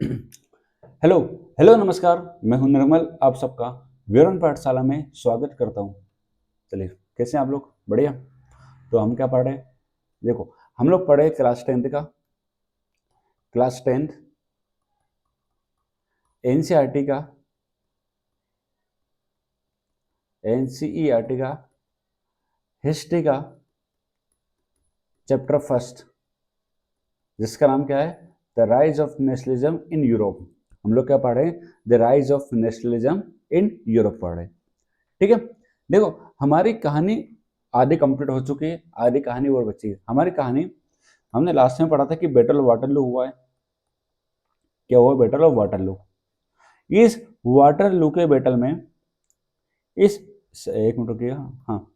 Hello. Hello नमस्कार। मैं हूं निर्मल, आप सबका विवरण पाठशाला में स्वागत करता हूं। चलिए, कैसे हैं आप लोग? बढ़िया। तो हम क्या पढ़ रहे हैं? देखो, हम लोग पढ़े क्लास टेंथ का, क्लास टेंथ एनसीईआरटी का, एनसीईआरटी का हिस्ट्री का चैप्टर फर्स्ट, जिसका नाम क्या है? The rise of nationalism in Europe. हम लोग क्या पढ़ रहे हैं? The rise of nationalism in Europe पढ़ रहे हैं। ठीक है। देखो, हमारी कहानी आधी कंप्लीट हो चुकी है, आधी कहानी और बची है। हमारी कहानी हमने लास्ट में पढ़ा था कि बैटल ऑफ वाटरलू हुआ है। क्या हुआ? Battle of Waterloo. इस वाटरलू के बैटल में इस एक मिनट रुकिए। हाँ,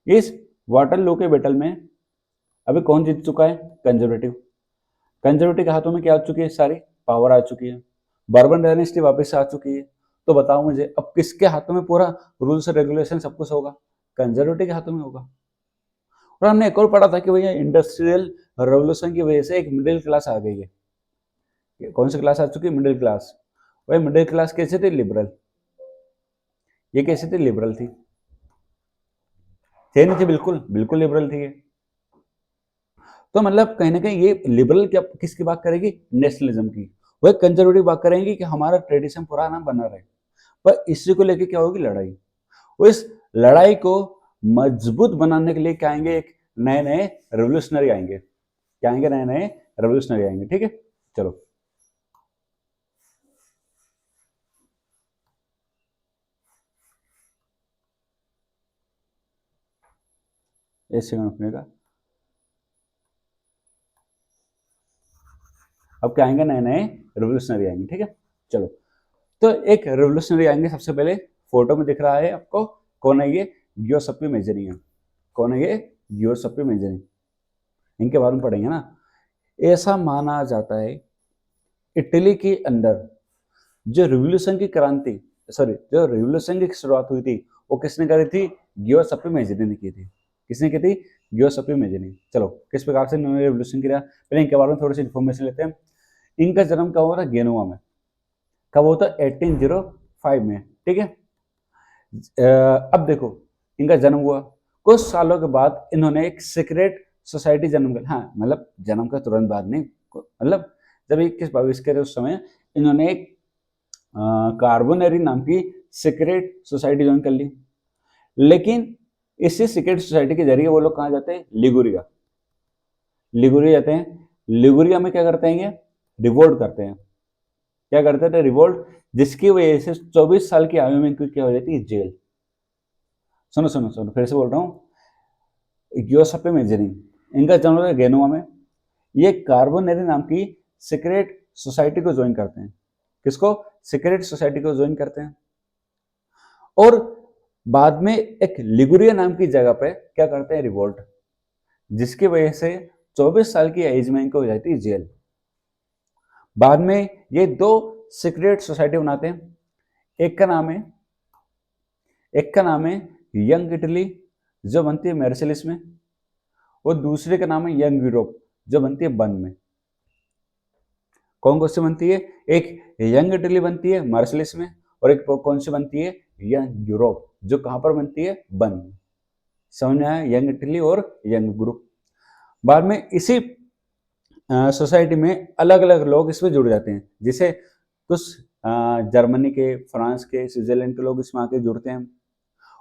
इस वाटरलू के बैटल में अभी कौन जीत चुका है? कंजर्वेटिव। कंजर्वेटिव के हाथों में क्या आ चुकी है? सारी पावर आ चुकी है। बर्बन डायनेस्टी वापस आ चुकी है। तो बताओ मुझे, अब किसके हाथों में पूरा रूल्स रेगुलेशन सब कुछ होगा? कंजर्वेटिव के हाथों में होगा। और हमने एक और पढ़ा था कि भैया इंडस्ट्रियल रेवोल्यूशन की वजह से एक मिडिल क्लास आ गई है। कौन सी क्लास आ चुकी है? Middle class. वही मिडिल क्लास कैसे थी? लिबरल। ये कैसे थी? लिबरल थी। थे नहीं थी? बिल्कुल बिल्कुल लिबरल थी ये। तो मतलब कहीं ना कहीं ये लिबरल क्या किसकी बात करेगी? नेशनलिज्म की। वह कंजर्वेटिव बात करेंगे कि हमारा ट्रेडिशन पुराना बना रहे। पर इसी को लेकर क्या होगी? लड़ाई। वो इस लड़ाई को मजबूत बनाने के लिए क्या आएंगे? एक नए नए रेवोल्यूशनरी आएंगे। क्या आएंगे? नए नए रेवोल्यूशनरी आएंगे। ठीक है, चलो। एक सेकंड रुकने का। अब क्या आएंगे? नए नए रेवोल्यूशनरी आएंगे। ठीक है, चलो। तो एक रेवोल्यूशनरी आएंगे सबसे पहले। फोटो में दिख रहा है आपको। कौन है ये? गियोसेप्पी मेजरी है। कौन है ये? गियोसेप्पी मेजरी। इनके बारे में पढ़ेंगे ना। ऐसा माना जाता है इटली के अंदर जो रिवोल्यूशन की क्रांति, सॉरी, जो रिवोल्यूशन की शुरुआत हुई थी, वो किसने करी थी? गियोसेप्पी मेजरी ने की थी। किसने की थी? गियोसेप्पी मेजरी। चलो, किस प्रकार से इन्होंने रिवोल्यूशन किया, पहले इनके बारे में थोड़ी सी इन्फॉर्मेशन लेते हैं। इनका जन्म कब हुआ था? गेनुआ में। कब हुआ था? 1805 में। ठीक है। अब देखो, इनका जन्म हुआ, कुछ सालों के बाद इन्होंने एक सीक्रेट सोसाइटी जन्म कर, हाँ मतलब जन्म का तुरंत बाद नहीं, मतलब जब 21-22 के उस समय इन्होंने एक कार्बोनरी नाम की सीक्रेट सोसाइटी ज्वाइन कर ली। लेकिन इसी सीक्रेट सोसाइटी के जरिए वो लोग कहाँ जाते हैं? लिगुरिया। लिगुरिया जाते हैं। लिगुरिया में क्या करते हैं? ये रिवोल्ट करते हैं। क्या करते थे? रिवोल्ट। जिसकी वजह से 24 साल की आयु में इनकी क्या हो जाती है? जेल। सुनो सुनो सुनो, फिर से बोल रहा हूँ। गियोसेप्पी मेजरी, इनका जन्म हुआ गेनुआ में। ये कार्बोनेरी नाम की सीक्रेट सोसाइटी को ज्वाइन करते हैं। किसको? सीक्रेट सोसाइटी को ज्वाइन करते हैं। और बाद में एक लिगुरिया नाम की जगह पे क्या करते हैं? रिवोल्ट। जिसकी वजह से 24 साल की एज में इनको हो जाती है जेल। बाद में ये दो सीक्रेट सोसाइटी बनाते हैं। एक का नाम है एक का नाम है यंग इटली, जो बनती है मेर्सिलिस में। और दूसरे का नाम है यंग यूरोप, जो बनती है बन में। कौन कौन सी बनती है? एक यंग इटली बनती है मार्शलिस में, और एक कौन सी बनती है? यंग यूरोप, जो कहां पर बनती है? बन में। समझ में आया? यंग इटली और यंग ग्रुप। बाद में इसी सोसाइटी में अलग अलग लोग इसमें जुड़ जाते हैं, जिसे कुछ जर्मनी के, फ्रांस के, स्विट्जरलैंड के लोग इसमें आके जुड़ते हैं।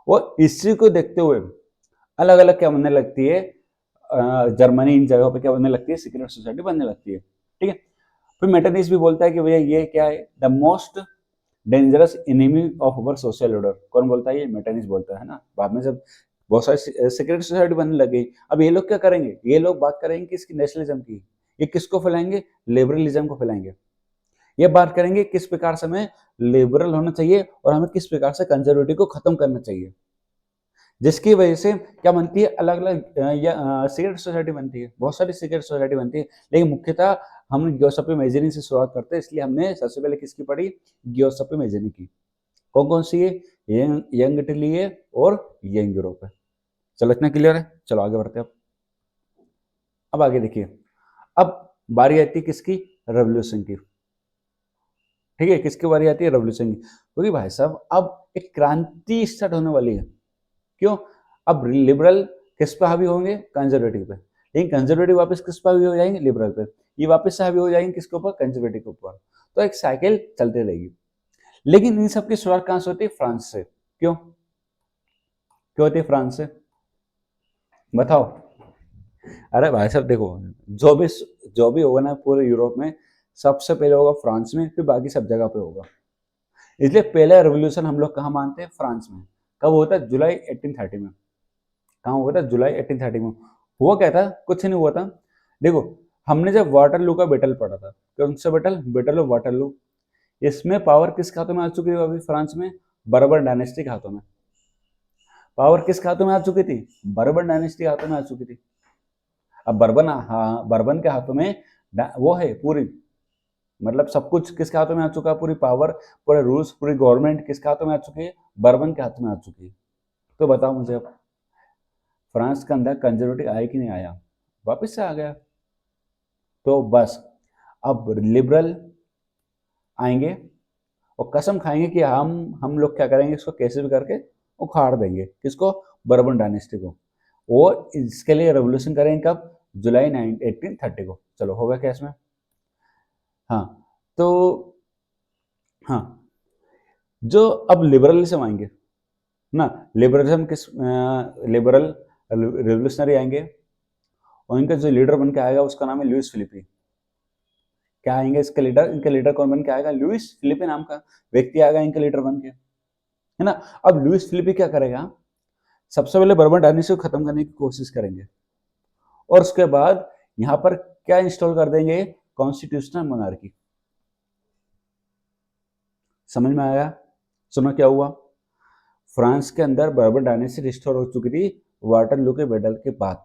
और इसी को देखते हुए अलग अलग क्या बनने लगती है? जर्मनी इन जगहों पे क्या बनने लगती है? सीक्रेट सोसाइटी बनने लगती है। ठीक है। फिर मेटरनिस भी बोलता है कि भैया ये क्या है? The most dangerous enemy of our social order. कौन बोलता है? ये मेटरनिस बोलता है ना। बाद में जब बहुत सारी सीक्रेट सोसाइटी बनने लग गई, अब ये लोग क्या करेंगे? ये लोग बात करेंगे किसकी? नेशनलिज्म की। ये किसको फैलाएंगे? लिबरलिज्म को फैलाएंगे। ये बात करेंगे किस प्रकार से हमें लिबरल होना चाहिए और हमें किस प्रकार से कंजर्वेटिव को खत्म करना चाहिए। जिसकी वजह से क्या बनती है? अलग अलग सीक्रेट सोसाइटी बनती है, बहुत सारी सीक्रेट सोसाइटी बनती है। लेकिन मुख्यतः हम गियोसेप्पी मेजरी से शुरुआत करते हैं, इसलिए हमने सबसे पहले किसकी पढ़ी? गियोसेप्पी मेजरी की। कौन कौन सी है? यंग इटली है और यंग यूरोप है। चलो, इतना क्लियर है। चलो आगे बढ़ते हैं। अब आगे देखिए, अब बारी आती है किसकी, रेवोल्यूशन की। ठीक है, किसकी बारी आती है, रेवोल्यूशन की, क्योंकि भाई साहब अब एक क्रांति स्टार्ट होने वाली है। क्यों, अब लिबरल किस पे हावी होंगे, कंजर्वेटिव पे, लेकिन कंजर्वेटिव वापस किस पे हावी हो जाएंगे, लिबरल पे, ये वापस से हावी हो जाएंगे किसके ऊपर, कंजर्वेटिव के ऊपर। तो एक साइकिल चलती रहेगी। लेकिन इन सबकी शुरुआत कहां से होती है, फ्रांस से। क्यों क्यों होती है फ्रांस से, बताओ। अरे भाई साहब देखो, जो भी जो भी होगा ना पूरे यूरोप में, सबसे पहले होगा फ्रांस में, फिर बाकी सब जगह पे होगा। इसलिए पहला रेवोल्यूशन हम लोग कहाँ मानते हैं, फ्रांस में। कब होता है, जुलाई 1830 में। कहाँ हुआ था, जुलाई 1830 में। हुआ क्या था, कुछ नहीं हुआ था। देखो, हमने जब वाटरलू का बैटल पढ़ा था, कौन सा बैटल, बैटल ऑफ वाटरलू, इसमें पावर किसके हाथों में आ चुकी थी अभी फ्रांस में, बर्बन डायनेस्टी के हाथों में। पावर किसके हाथों में आ चुकी थी, बर्बन डायनेस्टी के हाथों में आ चुकी थी। अब बर्बन, हाँ, बर्बन के हाथों में वो है पूरी, मतलब सब कुछ किसके हाथों में आ चुका है, पूरी पावर, पूरे रूल्स, पूरी गवर्नमेंट किसके हाथों में आ चुकी है, बर्बन के हाथों में आ चुकी है। तो बताओ मुझे अब, फ्रांस के अंदर कंजर्वेटिव आया कि नहीं आया, वापस से आ गया। तो बस अब लिबरल आएंगे और कसम खाएंगे कि हम लोग क्या करेंगे, इसको कैसे भी करके उखाड़ देंगे, किसको, बर्बन डायनेस्टी को। वो इसके लिए रेवोल्यूशन करेंगे कब, जुलाई 1830 को। चलो होगा क्या इसमें, हाँ। तो हाँ, जो अब लिबरलिज्म आएंगे ना, लिबरलिज्म किस, लिबरल रिवोल्यूशनरी आएंगे, और इनका जो लीडर बन के आएगा उसका नाम है लुइस फिलिपी। क्या आएंगे इसके लीडर, इनके लीडर कौन बन के आएगा, लुइस फिलिपी नाम का व्यक्ति आएगा इनके लीडर बन के, है ना। अब लुइस फिलिपी क्या करेगा, सबसे पहले बर्बन डायनेस्टी को खत्म करने की कोशिश करेंगे, और उसके बाद यहाँ पर क्या इंस्टॉल कर देंगे, कॉन्स्टिट्यूशनल मोनार्की। समझ में आया, सुनो क्या हुआ, फ्रांस के अंदर बर्बन डायनेस्टी रिस्टोर हो चुकी थी वाटरलू के बैटल के बाद।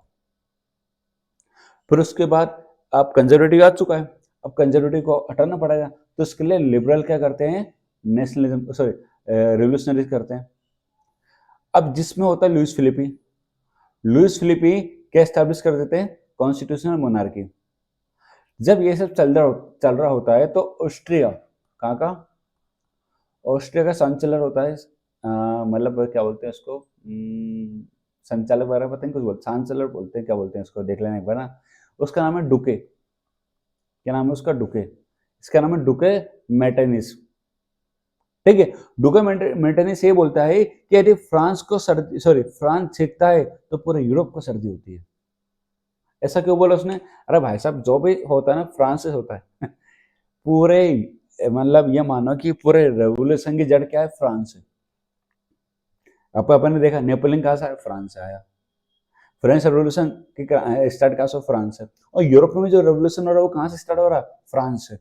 फिर उसके बाद अब कंजर्वेटिव आ चुका है, अब कंजर्वेटिव को हटाना पड़ेगा, तो इसके लिए लिबरल क्या करते हैं, नेशनलिज्म, सॉरी, रिवोल्यूशनरी करते हैं। अब जिसमें होता है लुइस फिलिपी, लुइस फिलिपी क्या स्टैब्लिश कर देते हैं, कॉन्स्टिट्यूशनल मोनार्की। जब ये सब चल रहा होता है तो ऑस्ट्रिया, कहाँ का, ऑस्ट्रिया का चांसलर होता है, मतलब क्या बोलते हैं उसको, संचालक वगैरह पता नहीं कुछ बोलते, चांसलर बोलते हैं, क्या बोलते हैं उसको, देख लेना एक बार ना। उसका नाम है डुके, क्या नाम है उसका, डुके। इसका नाम है डुके मेटरनिस। ठीक है, डुके मेटरनिस ये बोलता है कि यदि फ्रांस को सर्दी, सॉरी, फ्रांस जीतता है तो पूरे यूरोप को सर्दी होती है। ऐसा क्यों बोला उसने, अरे भाई साहब जो भी होता है ना फ्रांस से होता है पूरे, मतलब ये मानो कि पूरे रेवोल्यूशन की जड़ क्या है, फ्रांस है। अपन ने देखा नेपोलियन कहाँ से आया, फ्रांस से आया। फ्रेंच रेवोल्यूशन की स्टार्ट कहाँ से, फ्रांस से। और यूरोप में जो रेवोल्यूशन हो रहा है वो कहाँ से स्टार्ट हो रहा है, फ्रांस से।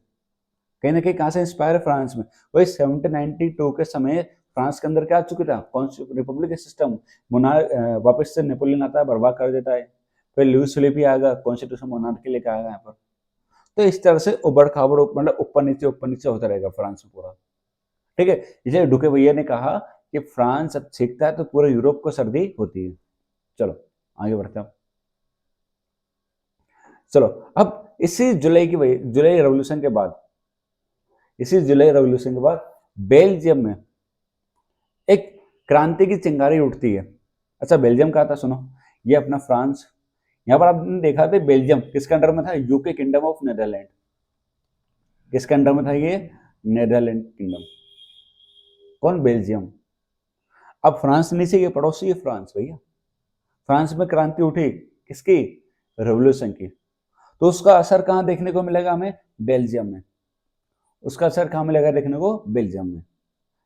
कहीं ना कहीं कहाँ से इंस्पायर है, फ्रांस में। वही 1792 के समय फ्रांस के अंदर क्या आ चुका था, रिपब्लिक सिस्टम, वापस से नेपोलियन आता है, बर्बाद कर देता है। फिर लुइस फिलिपी आएगा, कॉन्स्टिट्यूशन मोनार्की लेकर आएगा यहाँ पर। तो इस तरह से उबड़ खाबड़, मतलब ऊपर नीचे होता रहेगा फ्रांस में पूरा। ठीक है, इसलिए डुके भैया ने कहा कि फ्रांस अब सीखता है तो पूरे यूरोप को सर्दी होती है। चलो आगे बढ़ते हैं। चलो, अब इसी जुलाई रेवोल्यूशन के बाद, इसी जुलाई रेवोल्यूशन के बाद बेल्जियम में एक क्रांति की चिंगारी उठती है। अच्छा, बेल्जियम कहा था, सुनो, ये अपना फ्रांस, यहाँ पर आपने देखा था बेल्जियम किसके अंडर में था, यूके किंगडम ऑफ नेदरलैंड। किसके अंडर में था ये, नेदरलैंड किंगडम। कौन, बेल्जियम। अब फ्रांस नीचे, ये पड़ोसी है फ्रांस भैया। फ्रांस में क्रांति उठी किसकी, रेवोल्यूशन की। तो उसका असर कहाँ देखने को मिलेगा हमें, बेल्जियम में। उसका असर कहाँ मिलेगा देखने को, बेल्जियम में।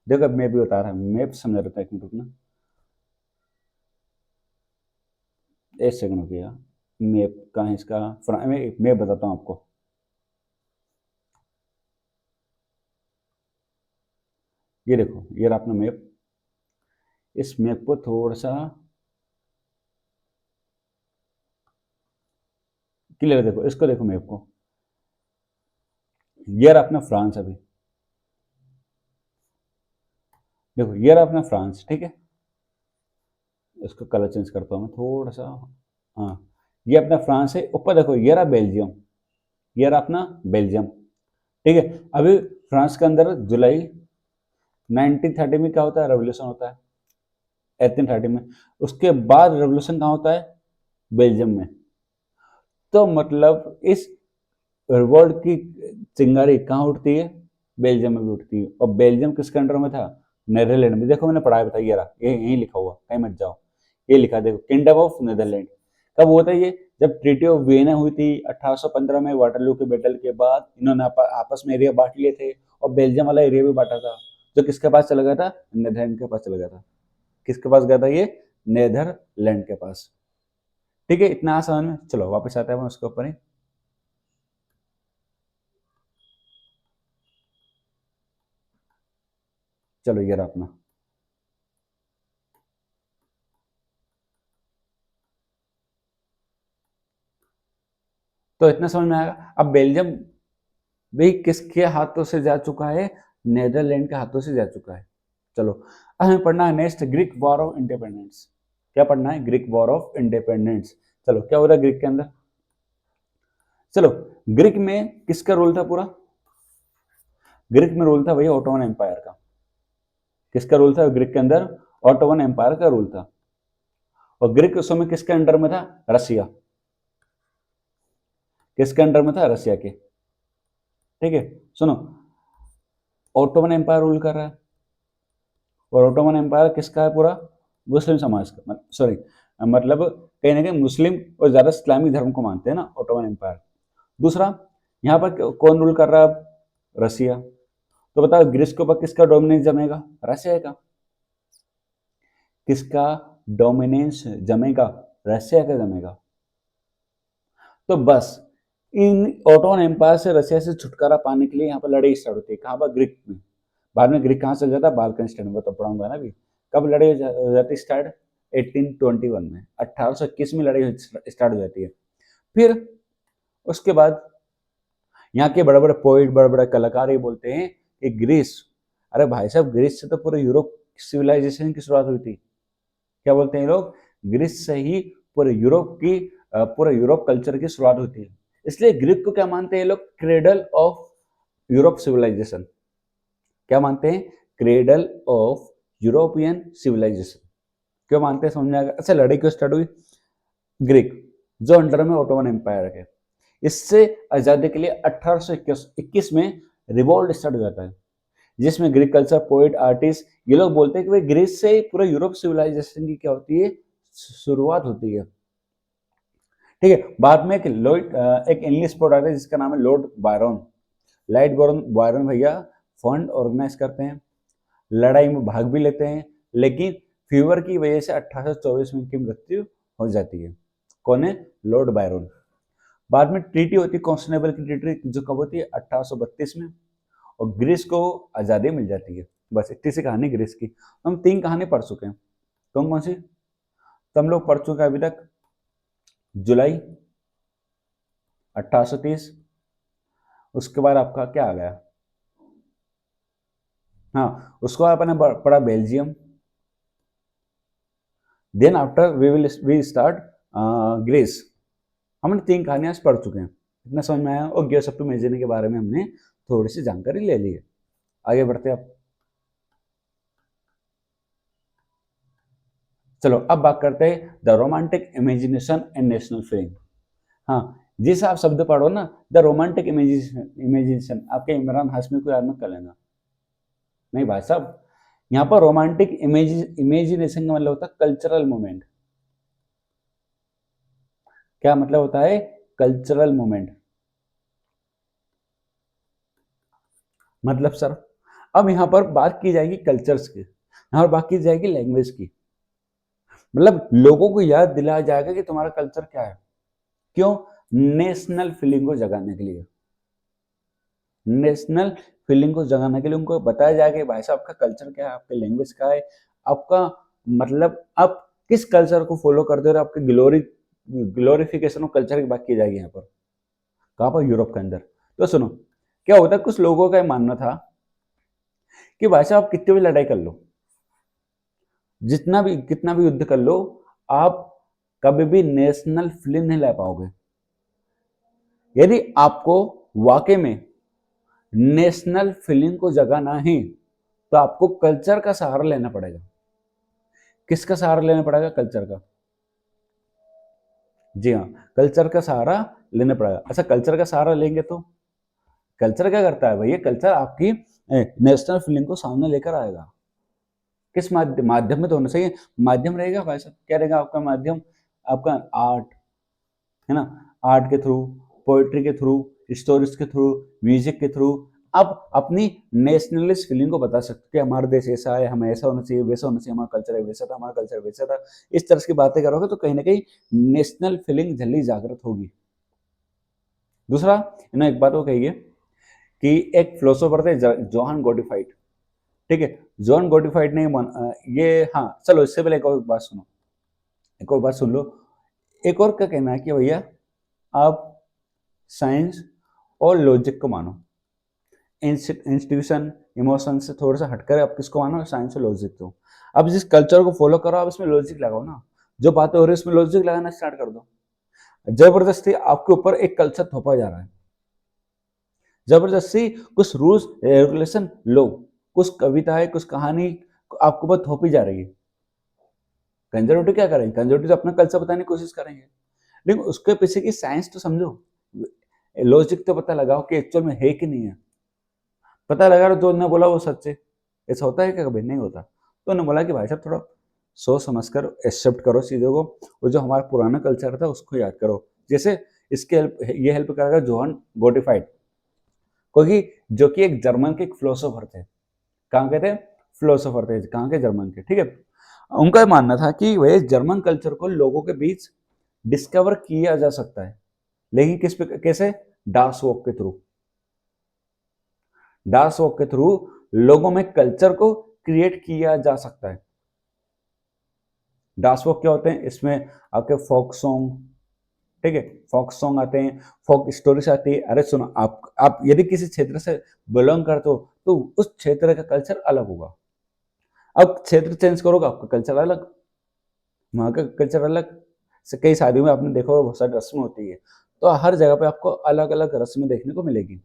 देखो मैं भी बता रहा हूँ, मैप समझा रहा था, एक मिनट रुकना, एक सेकंड हो गया। मैप कहाँ है इसका, मैं बताता हूँ आपको। ये देखो, ये रहा अपना मैप। इस मैप को थोड़ा सा क्लियर देखो, इसको देखो मैप को। ये रहा अपना फ्रांस अभी, देखो ये रहा अपना फ्रांस, ठीक है। इसको कलर चेंज करता हूँ मैं थोड़ा सा, हाँ। ये अपना फ्रांस है, ऊपर देखो ये रहा बेल्जियम, ये रहा अपना बेल्जियम, ठीक है। अभी फ्रांस के अंदर जुलाई 1930 में क्या होता है, रेवोल्यूशन होता है 1830 में। उसके बाद रेवोल्यूशन कहाँ होता है, बेल्जियम में। तो मतलब इस वर्ल्ड की चिंगारी कहाँ उठती है, बेल्जियम में भी उठती है। और बेल्जियम किसके अंडर में था, नेदरलैंड में। देखो मैंने पढ़ाया बताया, ये रहा, ये यहीं लिखा हुआ, कहीं मत जाओ, ये लिखा देखो, किंगडम ऑफ नेदरलैंड। कब हुआ था ये, जब ट्रीटी ऑफ वियना हुई थी 1815 में, वाटरलू के बैटल के बाद इन्होंने आपस में एरिया बांट लिए थे, और बेल्जियम वाला एरिया भी बांटा था, जो किसके पास चला गया था, नेदरलैंड के पास चला गया था। किसके पास गया था ये, नेदरलैंड के पास। ठीक है, इतना आसान में। चलो वापस आते हैं उसके ऊपर ही। चलो ये रहा अपना, तो इतना समझ में आएगा। अब बेल्जियम भी किसके हाथों से जा चुका है, नेदरलैंड के हाथों से जा चुका है। चलो अब हमें पढ़ना है next, Greek war of independence. क्या पढ़ना है, ग्रीक वॉर ऑफ इंडिपेंडेंस। चलो क्या हो रहा है ग्रीक के अंदर, चलो ग्रीक में किसका रोल था पूरा, ग्रीक में रोल था भैया ऑटोमन एम्पायर का। किसका रोल था ग्रीक के अंदर, ऑटोमन एम्पायर का रोल था। और ग्रीक उस समय किसके अंडर में था, रसिया। किसके अंडर में था, रसिया के। ठीक है, सुनो, ऑटोमन एम्पायर रूल कर रहा है, और ऑटोमन एम्पायर किसका है, पूरा मुस्लिम समाज का, सॉरी मतलब कहीं ना कहीं मुस्लिम और ज्यादा इस्लामिक धर्म को मानते हैं ना ऑटोमन एम्पायर। दूसरा, यहाँ पर कौन रूल कर रहा है, रसिया। तो बताओ ग्रीस के ऊपर किसका डोमिनेंस जमेगा, रसिया का। किसका डोमिनेंस जमेगा, रसिया का जमेगा। तो बस इन ऑटोमन एम्पायर से रसिया से छुटकारा पाने के लिए यहाँ पर लड़ाई स्टार्ट होती है, कहाँ पर, ग्रीक में। बाद में ग्रीक कहाँ से जाता है, बाल्कन स्टेट में, तो पढ़ाऊंगा ना अभी। कब लड़ाई हो जाती स्टार्ट, 1821 में, 1821 में लड़ाई स्टार्ट हो जाती है। फिर उसके बाद यहाँ के बड़े बड़े पोइट, बड़े बड़े कलाकार ये बोलते हैं कि ग्रीस, अरे भाई साहब ग्रीस से तो पूरे यूरोप सिविलाइजेशन की शुरुआत हुई थी। क्या बोलते हैं ये लोग, ग्रीस से ही पूरे यूरोप की पूरे यूरोप कल्चर की शुरुआत होती है। इसलिए ग्रीक को क्या मानते हैं ये लोग, क्रेडल ऑफ यूरोप सिविलाइजेशन। क्या मानते हैं, क्रेडल ऑफ यूरोपियन सिविलाइजेशन। क्यों मानते हैं, समझ में आएगा। अच्छा लड़ाई क्यों स्टार्ट हुई, ग्रीक जो अंडर में ऑटोमन एम्पायर है, इससे आजादी के लिए 1821 में रिवॉल्ट स्टार्ट हो जाता है, जिसमें ग्रीक कल्चर, पोइट, आर्टिस्ट ये लोग बोलते हैं कि भाई ग्रीस से पूरा यूरोप सिविलाइजेशन की क्या होती है, शुरुआत होती है। ठीक है, बाद में एक इंग्लिश पोइट आता है जिसका नाम है लॉर्ड बायरन। लॉर्ड बायरन भैया फंड ऑर्गेनाइज करते हैं, लड़ाई में भाग भी लेते हैं, लेकिन फीवर की वजह से 1824 में इनकी मृत्यु हो जाती है। कौन है, लॉर्ड बायरन। बाद में ट्रीटी होती है, कॉन्स्टेबल की ट्रीटी, जो कब होती है 1832 में, और ग्रीस को आज़ादी मिल जाती है। बस इतनी सी कहानी ग्रीस की। हम 3 कहानी पढ़ चुके हैं, कौन कौन सी, तो हम लोग पढ़ चुके हैं अभी तक जुलाई 1830, उसके बाद आपका क्या आ गया, हाँ उसको आपने पढ़ा Belgium, then after we start Greece. हमने 3 कहानियां पढ़ चुके हैं, इतना समझ में आया। और गियोसप्पी के बारे में हमने थोड़ी सी जानकारी ले ली है। आगे बढ़ते हैं आप, चलो अब बात करते हैं the romantic imagination and national feeling. हाँ, जिस आप शब्द पढ़ो ना, द रोमांटिक इमेजिनेशन, आपके इमरान हाशमी को याद मत कर लेना, नहीं भाई साहब। यहाँ पर रोमांटिक इमेजिनेशन का मतलब होता है कल्चरल मूवमेंट। क्या मतलब होता है, कल्चरल मूवमेंट। मतलब सर, अब यहाँ पर बात की जाएगी कल्चर्स की, यहाँ पर बात की जाएगी लैंग्वेज की। मतलब लोगों को याद दिलाया जाएगा कि तुम्हारा कल्चर क्या है। क्यों, नेशनल फीलिंग को जगाने के लिए। नेशनल फीलिंग को जगाने के लिए उनको बताया जाएगा कि भाई साहब आपका कल्चर क्या है, आपका लैंग्वेज क्या है, आपका मतलब आप किस कल्चर को फॉलो करते हो, आपके ग्लोरिफिकेशन ऑफ कल्चर की बात की जाएगी यहाँ पर। कहाँ पर, यूरोप के अंदर। तो सुनो क्या होता है, कुछ लोगों का मानना था कि भाई साहब आप कितनी भी लड़ाई कर लो, जितना भी कितना भी युद्ध कर लो, आप कभी भी नेशनल फीलिंग नहीं ला पाओगे। यदि आपको वाकई में नेशनल फीलिंग को जगाना है तो आपको कल्चर का सहारा लेना पड़ेगा। किसका सहारा लेना पड़ेगा? कल्चर का। जी हाँ, कल्चर का सहारा लेना पड़ेगा। अच्छा, कल्चर का सहारा लेंगे तो कल्चर क्या करता है भैया? कल्चर आपकी नेशनल फीलिंग को सामने लेकर आएगा। किस माध्यम में तो होना चाहिए। माध्यम रहेगा भाई साहब, क्या रहेगा आपका माध्यम? आपका आर्ट, है ना? आर्ट के थ्रू, पोएट्री के थ्रू, स्टोरीज के थ्रू, म्यूजिक के थ्रू आप अपनी नेशनलिस्ट फीलिंग को बता सकते हो कि हमारा देश ऐसा है, हमें ऐसा होना चाहिए, वैसा होना चाहिए, हमारा कल्चर है वैसा था, हमारा कल्चर वैसा था। इस तरह की बातें करोगे तो कहीं ना कहीं नेशनल फीलिंग जल्दी जागृत होगी। दूसरा, इन्होंने एक बात वो कही है कि एक फिलोसोफर थे जोहान गोडीफाइड, ठीक है? जॉन गोडीफाइड ने ये, हाँ चलो इससे पहले एक और बात सुनो, एक और बात सुन लो। एक और क्या कहना है कि भैया आप साइंस और लॉजिक को मानो, इंस्टीट्यूशन इमोशन से थोड़ा सा हटकर आप किसको मानो? साइंस और लॉजिक को। अब जिस कल्चर को फॉलो करो आप इसमें लॉजिक लगाओ ना, जो बातें हो रही है इसमें लॉजिक लगाना स्टार्ट कर दो। जबरदस्ती आपके ऊपर एक कल्चर थोपा जा रहा है, जबरदस्ती कुछ रूल्स रेगुलेशन लो, कुछ कविताएं, कुछ कहानी आपके ऊपर थोपी जा रही है। कंजर्वेटिव क्या करेंगे? कंजर्वेटिव अपना कल्चर बताने की कोशिश करेंगे, लेकिन उसके पीछे की साइंस तो समझो, लॉजिक तो पता लगाओ कि एक्चुअल में है कि नहीं है। पता लगा रहा जो उन्होंने बोला वो सच है, ऐसा होता है क्या? कभी नहीं होता। तो उन्होंने बोला कि भाई साहब थोड़ा सोच समझ कर एक्सेप्ट करो चीज़ों को, और जो हमारा पुराना कल्चर था उसको याद करो। जैसे इसके ये हेल्प करेगा जोहन गोटिफाइड, क्योंकि जो कि एक जर्मन के फिलोसोफर थे। कहाँ के थे? फिलोसोफर थे, कहाँ के? जर्मन के, ठीक है? उनका मानना था कि वह जर्मन कल्चर को लोगों के बीच डिस्कवर किया जा सकता है, लेकिन किस पे, कैसे? डार्क वॉक के थ्रू। डार्क वॉक के थ्रू लोगों में कल्चर को क्रिएट किया जा सकता है। डार्क वॉक क्या होते हैं? इसमें आपके फोक सॉन्ग, ठीक है, फोक सॉन्ग आते हैं, फोक स्टोरीज आती है। अरे सुनो, आप यदि किसी क्षेत्र से बिलोंग करते हो तो उस क्षेत्र का कल्चर अलग होगा। अब क्षेत्र चेंज करोगे आपका कल्चर अलग, वहाँ का कल्चर अलग। से कई शादियों में आपने देखा होगा बहुत सारी रस्में होती है, तो हर जगह पे आपको अलग अलग रस्में देखने को मिलेगी।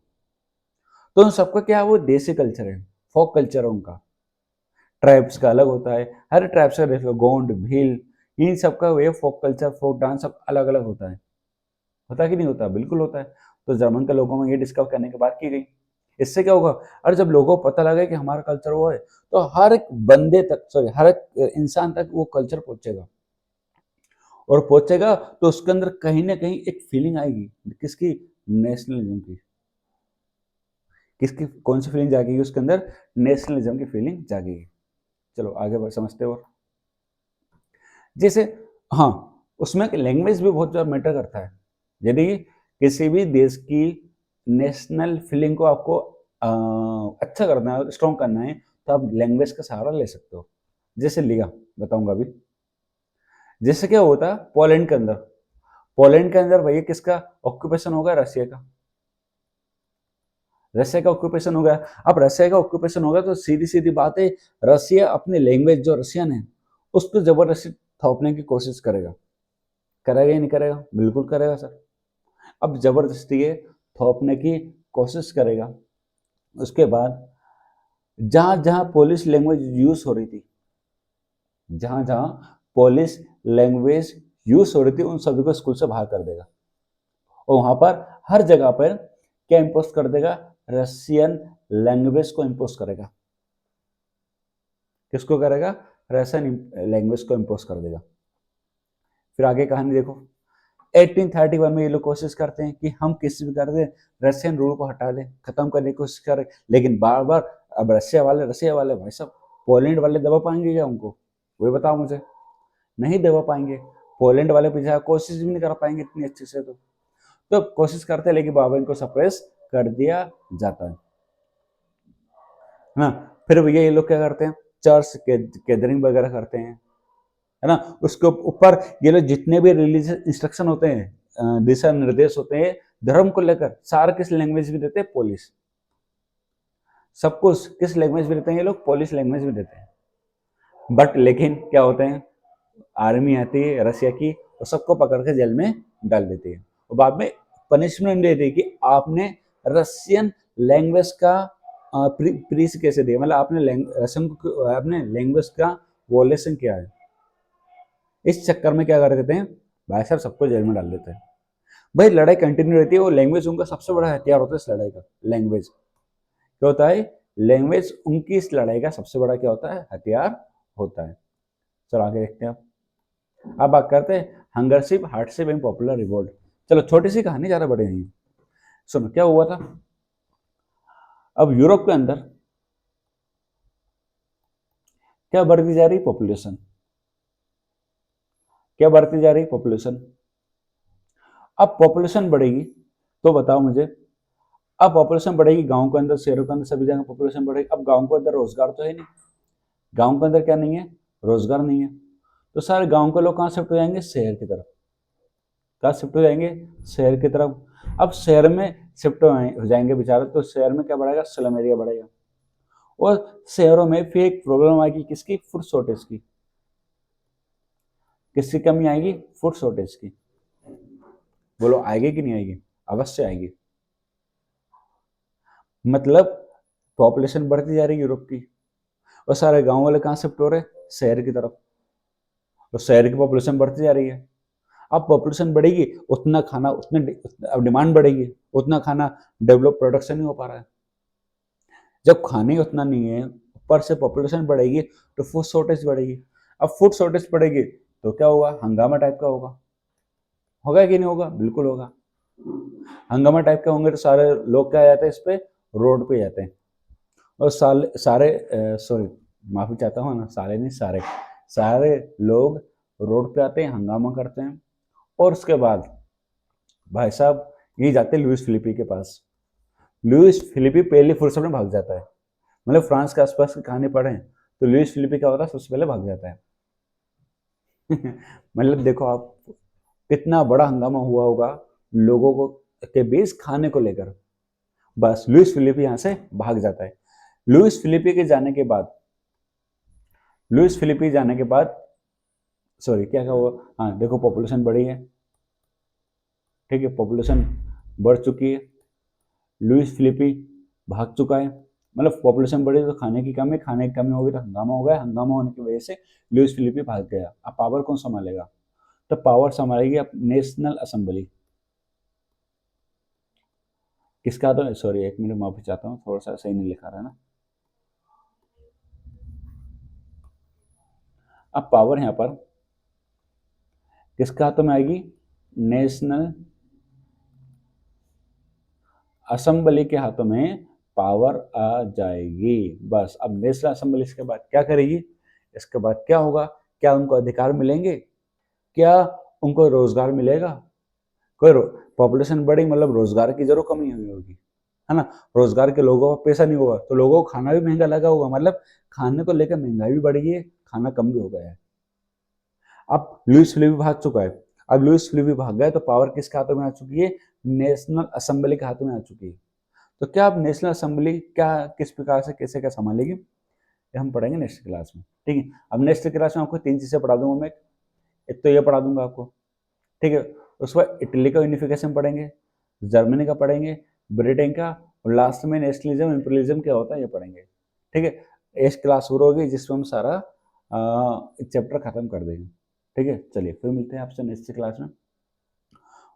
तो उन सबका क्या है? वो देसी कल्चर है, फोक कल्चर है उनका। ट्राइब्स का अलग होता है, हर ट्राइब्स का देखो, गोंड, भील, इन सबका वे फोक कल्चर, फोक डांस सब अलग अलग होता है। होता है कि नहीं होता? बिल्कुल होता है। तो जर्मन के लोगों में ये डिस्कवर करने की बात की गई। इससे क्या होगा? और जब लोगों को पता लगे कि हमारा कल्चर वो है, तो हर एक बंदे तक, सॉरी, हर एक इंसान तक वो कल्चर पहुंचेगा, और पहुंचेगा तो उसके अंदर कहीं ना कहीं एक फीलिंग आएगी। किसकी? नेशनलिज्म की। किसकी? कौन सी फीलिंग जागेगी उसके अंदर? नेशनलिज्म की फीलिंग जागेगी। चलो आगे बढ़, समझते हो। जैसे, हाँ, उसमें लैंग्वेज भी बहुत ज़्यादा मैटर करता है। यदि किसी भी देश की नेशनल फीलिंग को आपको अच्छा करना है, स्ट्रॉन्ग करना है, तो आप लैंग्वेज का सहारा ले सकते हो। जैसे लिया, बताऊंगा अभी। जैसे क्या होता है पोलैंड के अंदर, पोलैंड के अंदर भैया किसका ऑक्यूपेशन होगा? रशिया का। रशिया का ऑक्यूपेशन होगा। अब रशिया का ऑक्यूपेशन होगा तो सीधी सीधी बात है, रशिया अपनी लैंग्वेज जो रशियन है उसको जबरदस्ती थोपने की कोशिश करेगा। करेगा या नहीं करेगा? बिल्कुल करेगा सर। अब जबरदस्ती ये थोपने की कोशिश करेगा। उसके बाद जहां जहां पोलिश लैंग्वेज यूज हो रही थी, जहां जहां पोलिश लैंग्वेज यूज हो रही थी, उन सभी को स्कूल से बाहर कर देगा, और वहां पर हर जगह पर क्या इंपोज कर देगा? रशियन लैंग्वेज को इंपोज करेगा। किसको करेगा? रशियन लैंग्वेज को इंपोज कर देगा। फिर आगे कहानी देखो। 1831 में ये लोग कोशिश करते हैं कि हम किसी भी करके रशियन रूल को हटा दें, खत्म करने की कोशिश करें, लेकिन बार बार अब रशिया वाले भाई साहब, पोलैंड वाले दबा पाएंगे क्या उनको? वही बताओ मुझे। नहीं दबा पाएंगे। पोलैंड वाले पीछे कोशिश भी नहीं कर पाएंगे इतनी अच्छे से। तो कोशिश करते हैं, लेकिन बाबा इनको सप्रेस कर दिया जाता है ना। फिर भैया ये लोग क्या करते हैं? चर्च गैदरिंग वगैरह करते हैं, है ना। उसके ऊपर ये लोग जितने भी रिलीजियस इंस्ट्रक्शन होते हैं, दिशा निर्देश होते हैं धर्म को लेकर, सारा किस लैंग्वेज में देते हैं? पोलिश। सब कुछ किस लैंग्वेज में देते हैं? ये लोग पोलिश लैंग्वेज में देते हैं। बट लेकिन क्या होते हैं? आर्मी आती है रशिया की, और सबको पकड़ के जेल में डाल देती है और बाद में पनिशमेंट देती है कि आपने रशियन लैंग्वेज का प्रीच कैसे दिया, मतलब आपने लैंग्वेज का वॉलेशन किया है। इस चक्कर में क्या कर देते हैं भाई साहब, सबको जेल में डाल देते हैं। भाई लड़ाई कंटिन्यू रहती है, वो लैंग्वेज उनका सबसे बड़ा हथियार होता है इस लड़ाई का। लैंग्वेज क्या होता है, लैंग्वेज उनकी इस लड़ाई का सबसे बड़ा क्या होता है, हथियार होता है। चलो आगे देखते हैं। अब बात करते हैं हंगरशिप, हार्डशिप एंड पॉपुलर रिवोल्ट। चलो छोटी सी कहानी, ज्यादा बड़ी नहीं। सुनो क्या हुआ था। अब यूरोप के अंदर क्या बढ़ती जा रही पॉपुलेशन, क्या बढ़ती जा रही पॉपुलेशन। अब पॉपुलेशन बढ़ेगी तो बताओ मुझे, अब पॉपुलेशन बढ़ेगी गांव के अंदर, शहरों के अंदर, सभी जगह पॉपुलेशन बढ़ेगी। अब गांव के अंदर रोजगार तो है नहीं, गांव के अंदर क्या नहीं है, रोजगार नहीं है, तो सारे गांव के लोग कहाँ शिफ्ट हो जाएंगे, शहर की तरफ। कहाँ शिफ्ट हो जाएंगे, शहर की तरफ। अब शहर में शिफ्ट हो जाएंगे बेचारे, तो शहर में क्या बढ़ेगा, स्लम एरिया बढ़ेगा। और शहरों में फिर एक प्रॉब्लम आएगी, किसकी, फूड शॉर्टेज की। किसकी कमी आएगी, फूड शॉर्टेज की। बोलो आएगी कि नहीं आएगी, अवश्य आएगी। मतलब पॉपुलेशन बढ़ती जा रही है यूरोप की, और सारे गांव वाले कहाँ शिफ्ट हो रहे, शहर की तरफ। तो शहर की पॉपुलेशन बढ़ती जा रही है। अब पॉपुलेशन बढ़ेगी उतना खाना, अब डिमांड बढ़ेगी उतना खाना, डेवलप प्रोडक्शन नहीं हो पा रहा है। जब खाने उतना नहीं है, ऊपर से पॉपुलेशन बढ़ेगी तो फूड शॉर्टेज बढ़ेगी। अब फूड शॉर्टेज बढ़ेगी तो क्या होगा, हंगामा टाइप का होगा। होगा कि नहीं होगा, बिल्कुल होगा। हंगामा टाइप का होंगे तो सारे लोग क्या आ जाते हैं, इस पे रोड पे जाते हैं। और सारे सॉरी माफी चाहता हूँ ना, सारे नहीं, सारे सारे लोग रोड पे आते हैं, हंगामा करते हैं। और उसके बाद भाई साहब ये जाते हैं लुइस फिलिपी के पास। लुइस फिलिपी पहली फुर्सत में भाग जाता है। मतलब फ्रांस के आसपास की कहानी पढ़ें तो लुइस फिलिपी क्या होता है, सबसे पहले भाग जाता है। मतलब देखो आप, कितना बड़ा हंगामा हुआ होगा लोगों को के बीच खाने को लेकर। बस लुइस फिलिपी यहाँ से भाग जाता है। लुइस फिलिपी के जाने के बाद, लुइस फिलिपी जाने के बाद सॉरी क्या क्या हुआ, हाँ देखो पॉपुलेशन बढ़ी है, ठीक है, पॉपुलेशन बढ़ चुकी है। लुइस फिलिपी भाग चुका है। मतलब पॉपुलेशन बढ़ी तो खाने की कमी, खाने की कमी होगी तो हंगामा हो गया, हंगामा होने की वजह से लुइस फिलिपी भाग गया। अब पावर कौन संभालेगा, तो पावर संभालेगी अब नेशनल असेंबली। किसका, तो सॉरी एक मिनट माफी चाहता हूँ, थोड़ा सा सही नहीं लिखा रहा है ना। अब पावर यहाँ पर किसके हाथों में आएगी, नेशनल असेंबली के हाथों में पावर आ जाएगी। बस अब नेशनल असेंबली इसके बाद क्या करेगी, इसके बाद क्या होगा, क्या उनको अधिकार मिलेंगे, क्या उनको रोजगार मिलेगा। कोई पॉपुलेशन बढ़ी मतलब रोजगार की जरूर कमी हुई होगी, है ना। रोजगार के लोगों को पैसा नहीं होगा तो लोगों को खाना भी महंगा लगा होगा, मतलब खाने को लेकर महंगाई भी बढ़ गई है, खाना कम भी हो गया है। अब लुइस फिलिपी भाग चुका है। अब लुइस फिलिपी भाग गया तो पावर किसके हाथों में आ चुकी है, नेशनल असेंबली के हाथों में आ चुकी है। तो क्या अब नेशनल असेंबली क्या किस प्रकार से कैसे क्या संभालेगी, ये हम पढ़ेंगे नेक्स्ट क्लास में, ठीक है। अब नेक्स्ट क्लास में आपको 3 चीजें पढ़ा दूंगा मैं। एक तो ये पढ़ा दूंगा आपको, ठीक है। उसके बाद इटली का यूनिफिकेशन पढ़ेंगे, जर्मनी का पढ़ेंगे, ब्रिटेन का, और लास्ट में नेशनलिज्म इंपीरियलिज्म क्या होता है ये पढ़ेंगे, ठीक है। एक क्लास शुरू होगी जिसमें हम सारा चैप्टर खत्म कर देंगे, ठीक है। चलिए फिर मिलते हैं आपसे नेक्स्ट क्लास में,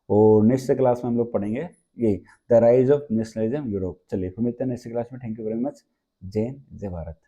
और नेक्स्ट क्लास में हम लोग पढ़ेंगे ये the rise of nationalism Europe. चलिए फिर मिलते हैं नेक्स्ट क्लास में। Thank you very much. जय हिंद, जय भारत।